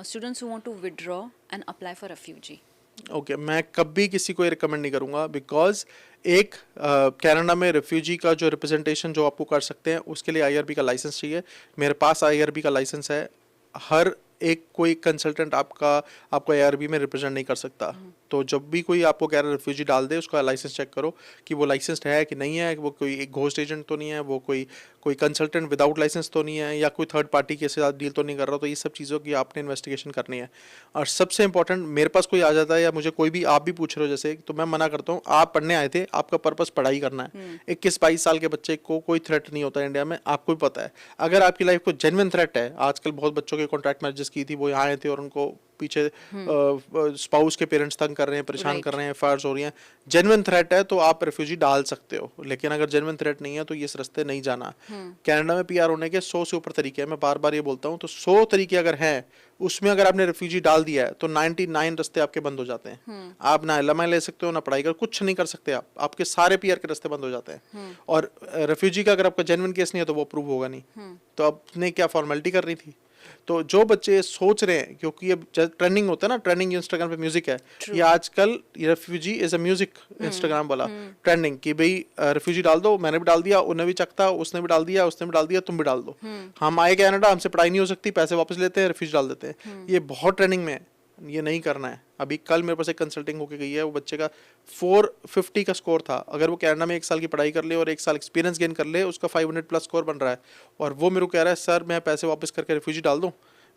students who want to withdraw and apply for refugee. Okay मैं कभी किसी को ये रिकमेंड नहीं करूँगा बिकॉज एक कनाडा में रेफ्यूजी का जो रिप्रेजेंटेशन जो आपको कर सकते हैं उसके लिए आईआरबी का लाइसेंस चाहिए। मेरे पास आईआरबी का लाइसेंस है। हर एक कोई कंसल्टेंट आपको आईआरबी में रिप्रेजेंट नहीं कर सकता। तो जब भी कोई आपको कह रहा है रेफ्यूजी डाल दे उसका लाइसेंस चेक करो कि वो लाइसेंस्ड है कि नहीं है, वो कोई एक घोस्ट एजेंट तो नहीं है, वो कोई कंसल्टेंट विदाउट लाइसेंस तो नहीं है, या कोई थर्ड पार्टी के साथ डील तो नहीं कर रहा। तो ये सब चीज़ों की आपने इन्वेस्टिगेशन करनी है। और सबसे इंपॉर्टेंट, मेरे पास कोई आ जाता है या मुझे कोई भी आप भी पूछ रहे हो जैसे, तो मैं मना करता हूँ। आप पढ़ने आए थे, आपका पर्पस पढ़ाई करना है। 21-22 साल के बच्चे को कोई थ्रेट नहीं होता इंडिया में, आपको भी पता है। अगर आपकी लाइफ को जेन्युइन थ्रेट है, आजकल बहुत बच्चों के कॉन्ट्रैक्ट मैरिजेस की थी, वो यहाँ आए थे और उनको पीछे स्पाउस के पेरेंट्स तंग कर रहे हैं, परेशान कर रहे हैं, फायर्स हो रही हैं, जेन्युइन थ्रेट है तो आप रेफ्यूजी डाल सकते हो। लेकिन अगर जेन्युइन थ्रेट नहीं है तो ये इस रास्ते नहीं जाना। कनाडा में पीआर होने के 100 से ऊपर तरीके हैं, मैं बार बार ये बोलता हूँ। तो 100 तरीके अगर हैं, उसमें अगर आपने रेफ्यूजी डाल दिया है तो 99 रास्ते आपके बंद हो जाते हैं। आप ना एलएमआई ले सकते हो, ना पढ़ाई कर, कुछ नहीं कर सकते आप। आपके सारे पीआर के रास्ते बंद हो जाते हैं। और रेफ्यूजी का अगर आपका जेन्युइन केस नहीं है तो वो अप्रूव होगा नहीं। तो आपने क्या फॉर्मेलिटी करनी थी? तो जो बच्चे सोच रहे हैं, क्योंकि ये ट्रेंडिंग होता है ना, ट्रेंडिंग इंस्टाग्राम पे म्यूजिक है, ये आजकल refugee is a music Instagram वाला ट्रेंडिंग कि भाई रेफ्यूजी डाल दो। मैंने भी डाल दिया, उन्हें भी चकता, उसने भी डाल दिया, उसने भी डाल दिया, तुम भी डाल दो। हम आए कनाडा, हमसे पढ़ाई नहीं हो सकती, पैसे वापस लेते हैं, रेफ्यूजी डाल देते हैं। ये बहुत ट्रेंडिंग में है, ये नहीं करना है। अभी कल मेरे पास एक कंसल्टिंग होके गई है, वो बच्चे का 450 का स्कोर था। अगर वो कनाडा में 1 साल की पढ़ाई कर ले और 1 साल एक्सपीरियंस गेन कर ले, उसका 500+ स्कोर बन रहा है। और वो मेरे को कह रहा है, सर मैं पैसे वापस करके रेफ्यूजी डाल दूँ,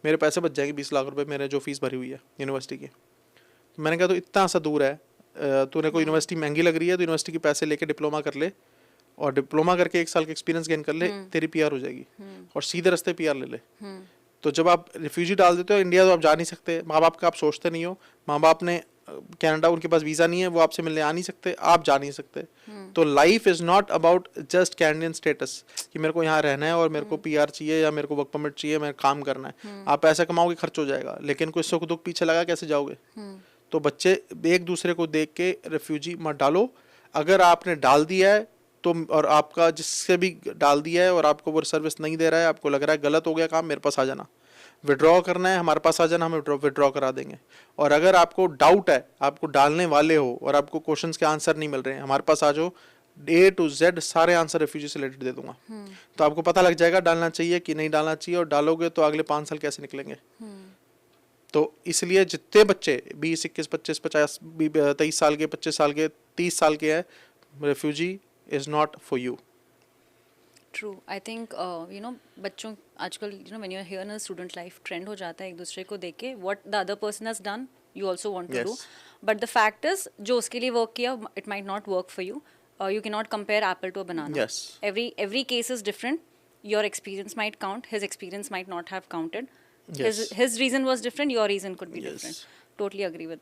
मेरे पैसे बच जाएंगे 20 लाख रुपए, मेरे जो फीस भरी हुई है यूनिवर्सिटी की। तो मैंने कहा तो इतना सा दूर है, तूने कोई यूनिवर्सिटी महंगी लग रही है तो यूनिवर्सिटी के पैसे लेके डिप्लोमा कर ले, और डिप्लोमा करके 1 साल का एक्सपीरियंस गेन कर ले, तेरी पीआर हो जाएगी। और सीधे रास्ते पीआर ले ले। तो जब आप रिफ्यूजी डाल देते हो इंडिया, तो आप जा नहीं सकते, माँ बाप का आप सोचते नहीं हो। माँ बाप ने कनाडा, उनके पास वीज़ा नहीं है, वो आपसे मिलने आ नहीं सकते, आप जा नहीं सकते। तो life is not about just Canadian status कि मेरे को यहाँ रहना है और मेरे को पीआर चाहिए या मेरे को वर्क परमिट चाहिए, मेरे काम करना है। आप पैसा कमाओगे, खर्च हो जाएगा, लेकिन कोई सुख दुख पीछे लगा कैसे जाओगे? तो बच्चे एक दूसरे को देख के रेफ्यूजी मत डालो। अगर आपने डाल दिया है तो, और आपका जिससे भी डाल दिया है और आपको वो सर्विस नहीं दे रहा है, आपको लग रहा है गलत हो गया काम, मेरे पास आ जाना। विड्रॉ करना है हमारे पास आ जाना, हम विड्रॉ करा देंगे। और अगर आपको डाउट है, आपको डालने वाले हो और आपको क्वेश्चंस के आंसर नहीं मिल रहे हैं, हमारे पास आ जाओ, A to Z सारे आंसर रेफ्यूजी से रिलेटेड दे दूंगा। तो आपको पता लग जाएगा डालना चाहिए कि नहीं डालना चाहिए, और डालोगे तो अगले 5 साल कैसे निकलेंगे। तो इसलिए जितने बच्चे 20, 21, 25, 50, 23 साल के, 25 साल के, 30 साल के हैं, refugee is not for you. True, I think बच्चों आजकल when you are here in student life, trend हो जाता है एक दूसरे को देख के, what the other person has done you also want to do. But the fact is, जो उसके लिए वर्क किया, it might not work for you. You cannot compare apple to a banana. Yes. Every case is different. Your experience might count, his experience might not have counted. Yes. His reason was different, your reason could be Yes. different. Totally agree with